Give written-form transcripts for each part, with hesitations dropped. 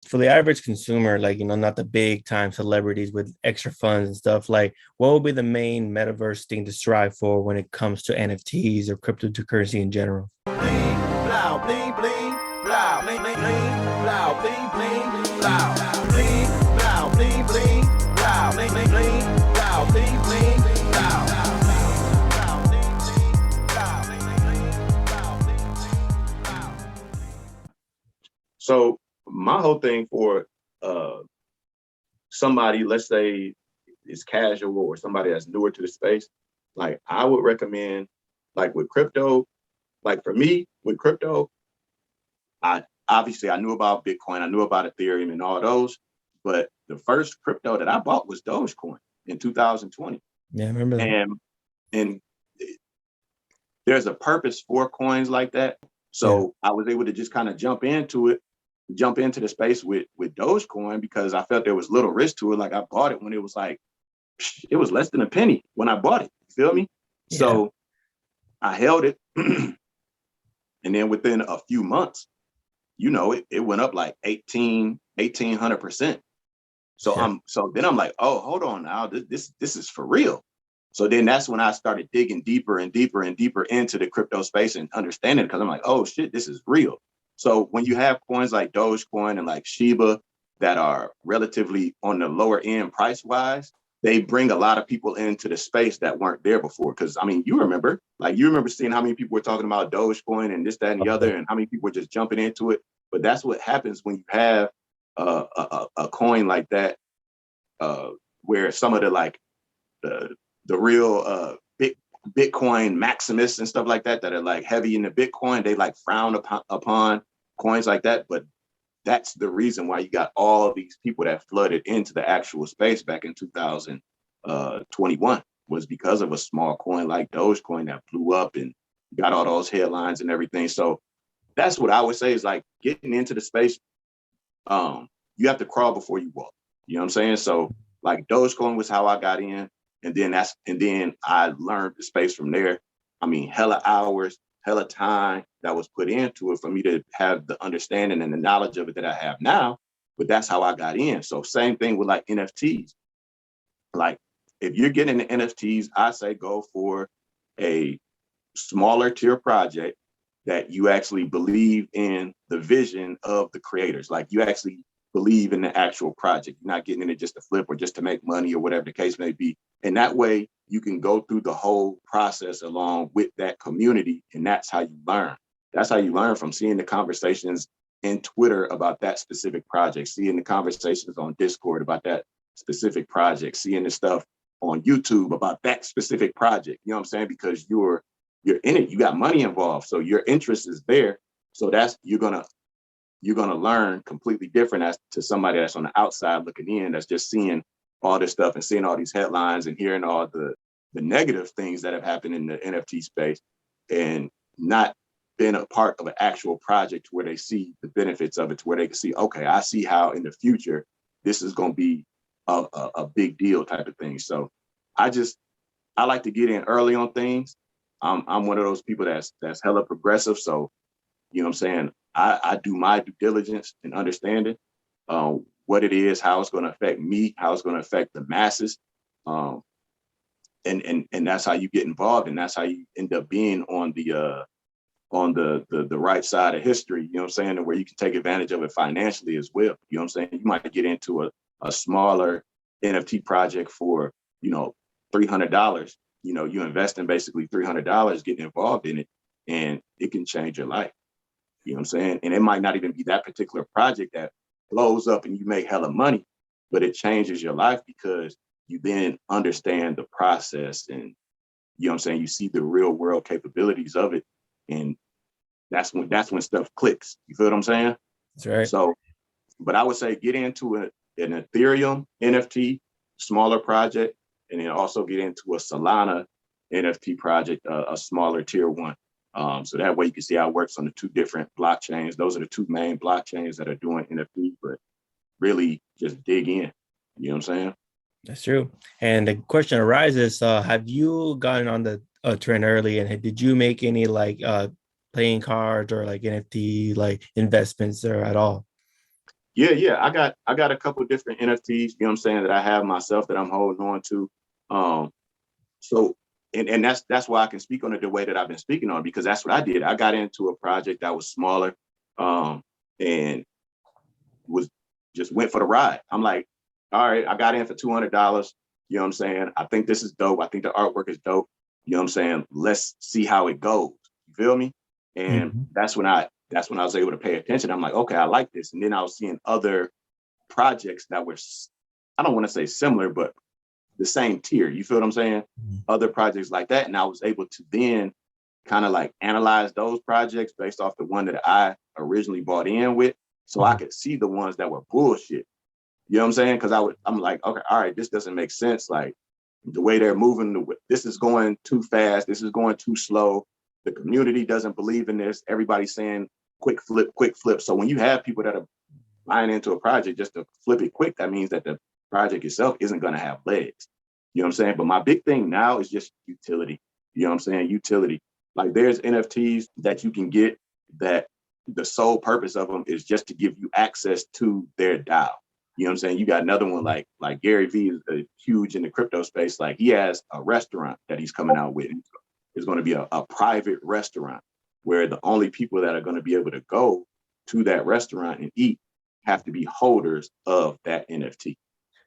for the average consumer, like, not the big time celebrities with extra funds and stuff, like what would be the main metaverse thing to strive for when it comes to NFTs or cryptocurrency in general? Bling, blow, bling, bling, blow, bling, bling, bling, blow, bling, bling, blow, bling, blow, bling, bling, blow, bling, bling, bling, blow, bling, bling, blow, blow, bling, bling, blow, bling, bling, bling, blow, bling, bling, blow. So my whole thing for somebody, let's say is casual or somebody that's newer to the space, like I would recommend, like with crypto, like for me with crypto, I knew about Bitcoin, I knew about Ethereum and all those, but the first crypto that I bought was Dogecoin in 2020. Yeah, I remember that. And there's a purpose for coins like that. So I was able to just kind of jump into the space with Dogecoin because I felt there was little risk to it. Like I bought it when it was less than a penny when I bought it. You feel me? Yeah. So I held it. And then within a few months, it went up like 1,800%. So then I'm like, oh, hold on now. This is for real. So then that's when I started digging deeper and deeper and deeper into the crypto space and understanding it, because I'm like, oh shit, this is real. So when you have coins like Dogecoin and like Shiba that are relatively on the lower end price wise, they bring a lot of people into the space that weren't there before. Because I mean, you remember seeing how many people were talking about Dogecoin and this, that, and the other, and how many people were just jumping into it. But that's what happens when you have a coin like that, where some of the real Bitcoin maximists and stuff like that are like heavy in the Bitcoin, they like frown upon coins like that. But that's the reason why you got all of these people that flooded into the actual space back in 2021 was because of a small coin like Dogecoin that blew up and got all those headlines and everything. So that's what I would say is like getting into the space. You have to crawl before you walk. You know what I'm saying? So like Dogecoin was how I got in. And then I learned the space from there. I mean, hella hours, hella time that was put into it for me to have the understanding and the knowledge of it that I have now. But that's how I got in. So same thing with like NFTs. Like if you're getting into NFTs, I say go for a smaller tier project that you actually believe in the vision of the creators. Like you actually believe in the actual project. You're not getting in it just to flip or just to make money or whatever the case may be. And that way you can go through the whole process along with that community. And that's how you learn. That's how you learn, from seeing the conversations in Twitter about that specific project, seeing the conversations on Discord about that specific project, seeing the stuff on YouTube about that specific project. You know what I'm saying? Because you're in it, you got money involved. So your interest is there. So you're gonna learn completely different as to somebody that's on the outside looking in, that's just seeing all this stuff and seeing all these headlines and hearing all the negative things that have happened in the NFT space, and not been a part of an actual project where they see the benefits of it, to where they can see, okay, I see how in the future this is going to be a big deal type of thing. So I like to get in early on things. I'm one of those people that's hella progressive. So, you know what I'm saying? I do my due diligence and understanding what it is, how it's going to affect me, how it's going to affect the masses. And that's how you get involved. And that's how you end up being on the right side of history, you know what I'm saying? And where you can take advantage of it financially as well. You know what I'm saying? You might get into a smaller NFT project for, $300. You invest in basically $300, getting involved in it, and it can change your life. You know what I'm saying? And it might not even be that particular project that blows up and you make hella money, but it changes your life because you then understand the process, and you know what I'm saying, you see the real world capabilities of it. And that's when stuff clicks. You feel what I'm saying? That's right. So, but I would say get into an Ethereum NFT, smaller project, and then also get into a Solana NFT project, a smaller tier one. So that way you can see how it works on the two different blockchains. Those are the two main blockchains that are doing NFT, but really just dig in. You know what I'm saying? That's true. And the question arises, have you gotten on the trend early, and did you make any playing cards or like NFT like investments or at all? Yeah. I got a couple different NFTs, you know what I'm saying, that I have myself that I'm holding on to. So and that's why I can speak on it the way that I've been speaking on, because that's what I did. I got into a project that was smaller, and was just went for the ride. I'm like, all right, I got in for $200. You know what I'm saying? I think this is dope. I think the artwork is dope. You know what I'm saying? Let's see how it goes. You feel me? And Mm-hmm. that's when I was able to pay attention. I'm like, okay, I like this. And then I was seeing other projects that were, I don't want to say similar, but the same tier. You feel what I'm saying? Other projects like that. And I was able to then kind of like analyze those projects based off the one that I originally bought in with. So I could see the ones that were bullshit. You know what I'm saying? Because I'm like, okay, all right, this doesn't make sense. Like the way they're moving, this is going too fast. This is going too slow. The community doesn't believe in this. Everybody's saying quick flip, quick flip. So when you have people that are buying into a project just to flip it quick, that means that the project itself isn't going to have legs. You know what I'm saying? But my big thing now is just utility. You know what I'm saying? Utility. Like there's NFTs that you can get that the sole purpose of them is just to give you access to their DAO. You know what I'm saying? You got another one like Gary Vee is huge in the crypto space. Like he has a restaurant that he's coming out with. It's going to be a private restaurant where the only people that are going to be able to go to that restaurant and eat have to be holders of that NFT.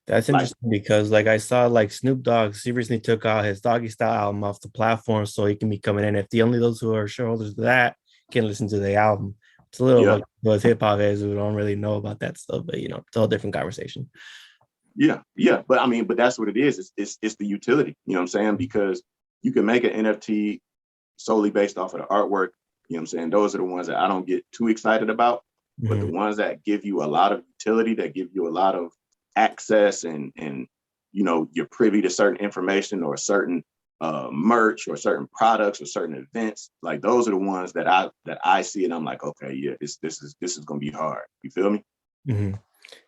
That's interesting because like I saw like Snoop Dogg, he recently took out his Doggy Style album off the platform so he can become an NFT. Only those who are shareholders of that can listen to the album. It's a little like those hip hop heads who don't really know about that stuff, but you know, it's a whole different conversation. Yeah. But I mean, but that's what it is. It's the utility, you know what I'm saying? Because you can make an NFT solely based off of the artwork. You know what I'm saying? Those are the ones that I don't get too excited about. But the ones that give you a lot of utility, that give you a lot of access and you know, you're privy to certain information or certain merch or certain products or certain events, like those are the ones that I see and I'm like, okay, yeah, this is gonna be hard. You feel me? Mm-hmm.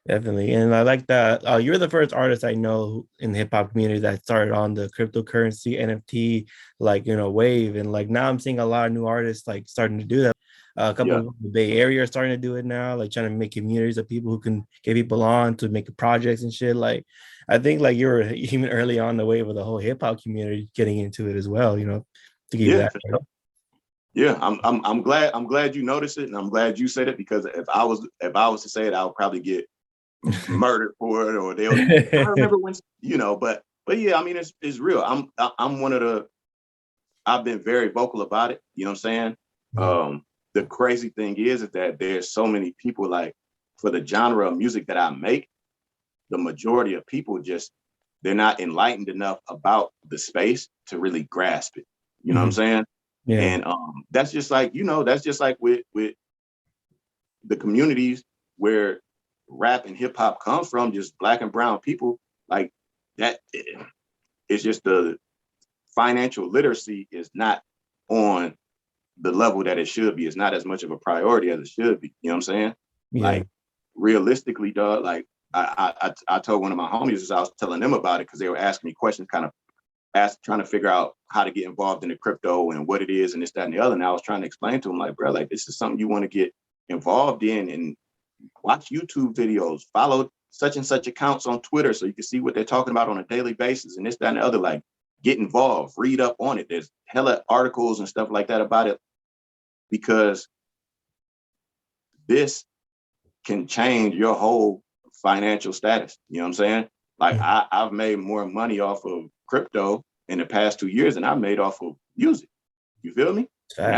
Definitely. And I like that. You're the first artist I know in the hip hop community that started on the cryptocurrency NFT, like, you know, wave. And like now I'm seeing a lot of new artists like starting to do that. A couple of the Bay Area are starting to do it now, like trying to make communities of people who can get people on to make projects and shit. Like, I think like you were even early on the wave of the whole hip hop community getting into it as well, you know, to give you that. Sure. Yeah, I'm glad you noticed it, and I'm glad you said it, because if I was to say it, I would probably get murdered for it, or I remember when, you know, but yeah, I mean, it's real. I'm one of the, I've been very vocal about it, you know what I'm saying? The crazy thing is that there's so many people, like for the genre of music that I make, the majority of people just, they're not enlightened enough about the space to really grasp it. You know what I'm saying? Yeah. And that's just like, you know, that's just like with the communities where rap and hip hop come from, just Black and brown people, like that. It's just the financial literacy is not on the level that it should be. It's not as much of a priority as it should be. You know what I'm saying? Yeah. Like realistically, dog, like I told one of my homies as I was telling them about it, because they were asking me questions, kind of trying to figure out how to get involved in the crypto and what it is and this, that, and the other. And I was trying to explain to them, like, bro, like this is something you want to get involved in, and watch YouTube videos, follow such and such accounts on Twitter so you can see what they're talking about on a daily basis and this, that, and the other. Like, get involved, read up on it. There's hella articles and stuff like that about it, because this can change your whole financial status. You know what I'm saying? Like I've made more money off of crypto in the past 2 years than I made off of music. You feel me? And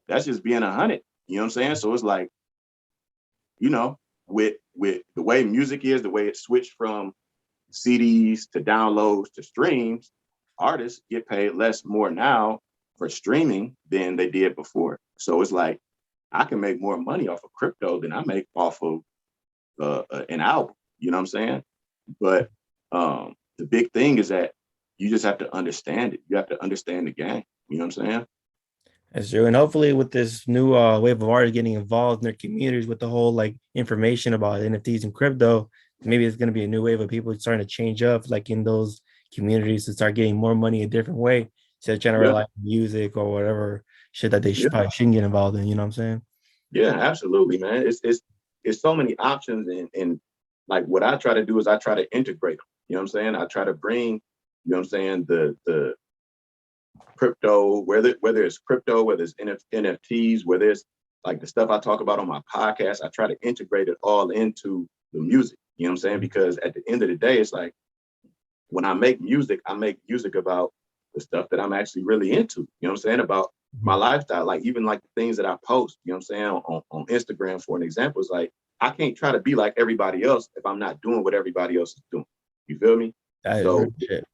that's just being 100. You know what I'm saying? So it's like, you know, with the way music is, the way it switched from CDs to downloads to streams, artists get paid more now for streaming than they did before. So it's like, I can make more money off of crypto than I make off of an album. You know what I'm saying? But the big thing is that you just have to understand it. You have to understand the game. You know what I'm saying? That's true. And hopefully with this new wave of artists getting involved in their communities with the whole like information about NFTs and crypto, maybe it's going to be a new wave of people starting to change up like in those communities to start getting more money a different way instead of trying to rely on music or whatever shit that they probably shouldn't get involved in. You know what I'm saying? Yeah, absolutely, man. it's so many options, and like what I try to do is I try to integrate them. You know what I'm saying? I try to bring, you know what I'm saying, the crypto, whether it's crypto, whether it's NFTs, whether it's like the stuff I talk about on my podcast, I try to integrate it all into the music. You know what I'm saying? Because at the end of the day, it's like when I make music about the stuff that I'm actually really into. You know what I'm saying? About my lifestyle, like even like the things that I post, you know what I'm saying, on Instagram, for an example, is like I can't try to be like everybody else if I'm not doing what everybody else is doing. You feel me? That is So real shit.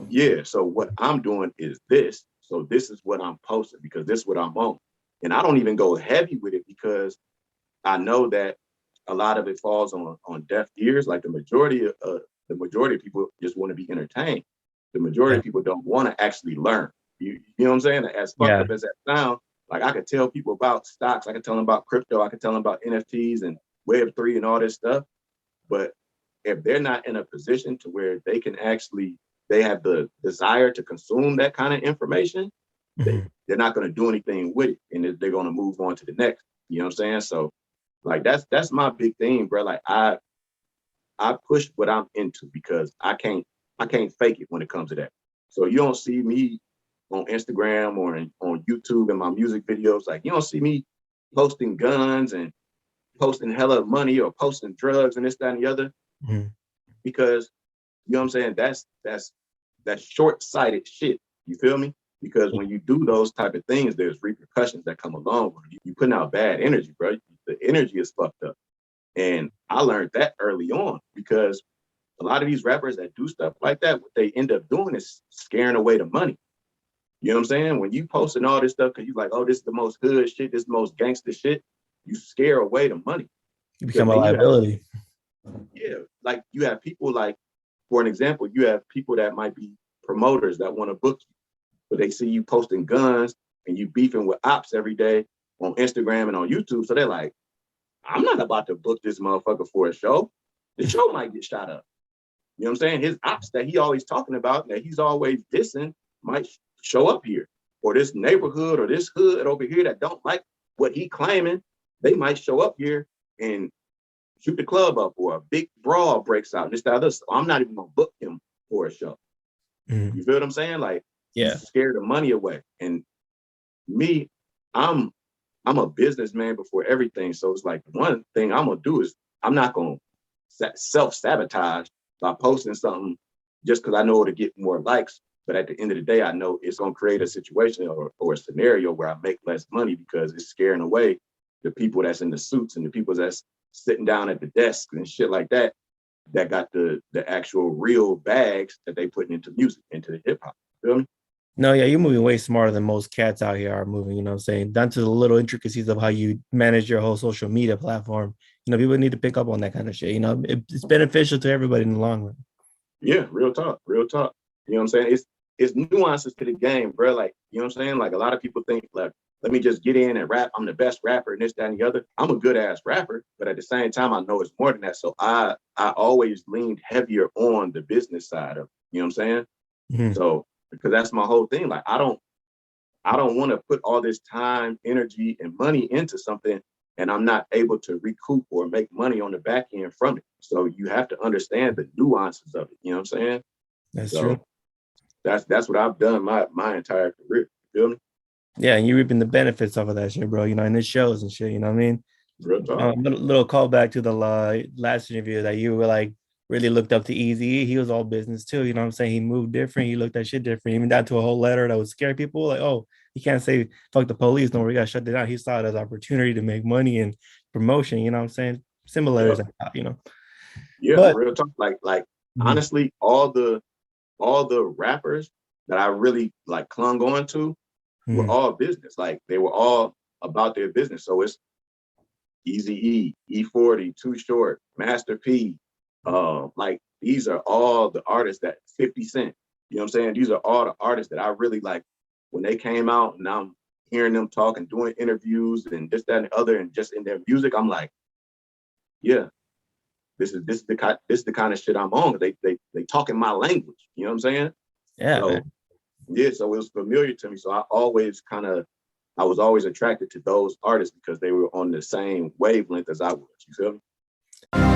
yeah, so what I'm doing is this. So this is what I'm posting because this is what I'm on. And I don't even go heavy with it because I know that a lot of it falls on deaf ears. Like the majority of people just want to be entertained. The majority Yeah. of people don't want to actually learn. You know what I'm saying? As fucked up as that sound, like I could tell people about stocks, I could tell them about crypto, I could tell them about NFTs and Web3 and all this stuff. But if they're not in a position to where they can actually, they have the desire to consume that kind of information, they're not going to do anything with it, and they're going to move on to the next. You know what I'm saying? So, like that's my big thing, bro. Like I push what I'm into because I can't fake it when it comes to that. So you don't see me on Instagram or on YouTube in my music videos. Like you don't see me posting guns and posting hella money or posting drugs and this, that, and the other. Because you know what I'm saying? That's short-sighted shit. You feel me? Because when you do those type of things, there's repercussions that come along with it. You putting out bad energy, bro. The energy is fucked up. And I learned that early on because a lot of these rappers that do stuff like that, what they end up doing is scaring away the money. You know what I'm saying? When you posting all this stuff, because you're like, oh, this is the most hood shit, this is the most gangster shit, you scare away the money. You become a liability. Like you have people like, for an example, you have people that might be promoters that want to book you, but they see you posting guns and you beefing with ops every day on Instagram and on YouTube. So they're like, I'm not about to book this motherfucker for a show. The show might get shot up. You know what I'm saying? His ops that he always talking about, that he's always dissing, might show up here. Or this neighborhood or this hood over here that don't like what he claiming, they might show up here and shoot the club up, or a big brawl breaks out. This, that, other. So I'm not even gonna book him for a show. You feel what I'm saying? Like, you scare the money away. And me, I'm a businessman before everything. So it's like one thing I'm gonna do is I'm not gonna self-sabotage by posting something just because I know it'll get more likes. But at the end of the day, I know it's gonna create a situation or a scenario where I make less money because it's scaring away the people that's in the suits and the people that's sitting down at the desk and shit like that, that got the actual real bags that they putting into music, into the hip hop. Feel me? No, yeah, you're moving way smarter than most cats out here are moving, you know what I'm saying? Down to the little intricacies of how you manage your whole social media platform. You know, people need to pick up on that kind of shit. You know, it's beneficial to everybody in the long run. Yeah, real talk, real talk. You know what I'm saying? It's nuances to the game, bro. Like, you know what I'm saying? Like a lot of people think like, let me just get in and rap. I'm the best rapper and this, that, and the other. I'm a good ass rapper, but at the same time, I know it's more than that. So I always leaned heavier on the business side of it. You know what I'm saying? So because that's my whole thing. Like I don't want to put all this time, energy, and money into something and I'm not able to recoup or make money on the back end from it. So you have to understand the nuances of it. You know what I'm saying? That's true. That's what I've done my entire career. You feel me? Yeah, and you're reaping the benefits of that shit, bro. You know, and it shows and shit. You know what I mean? Real talk. Little callback to the last interview that you were like really looked up to Easy. He was all business too. You know what I'm saying? He moved different. He looked at shit different. Even down to a whole letter that would scare people. Like, oh, you can't say fuck the police. No, we got to shut it down. He saw it as opportunity to make money and promotion. You know what I'm saying? Similarities, you know. Yeah, but real talk. Like honestly, all the rappers that I really like clung on to were all business. Like they were all about their business. So it's Easy E, E40, Too Short, Master P. Like these are all the artists that 50 Cent. You know what I'm saying? These are all the artists that I really like when they came out, and I'm hearing them talk and doing interviews and this, that, and the other, and just in their music, I'm like, yeah, this is the kind of shit I'm on. They talking my language. You know what I'm saying? Yeah, so, man. Yeah, so it was familiar to me. So I always kind of I was always attracted to those artists because they were on the same wavelength as I was. You feel me?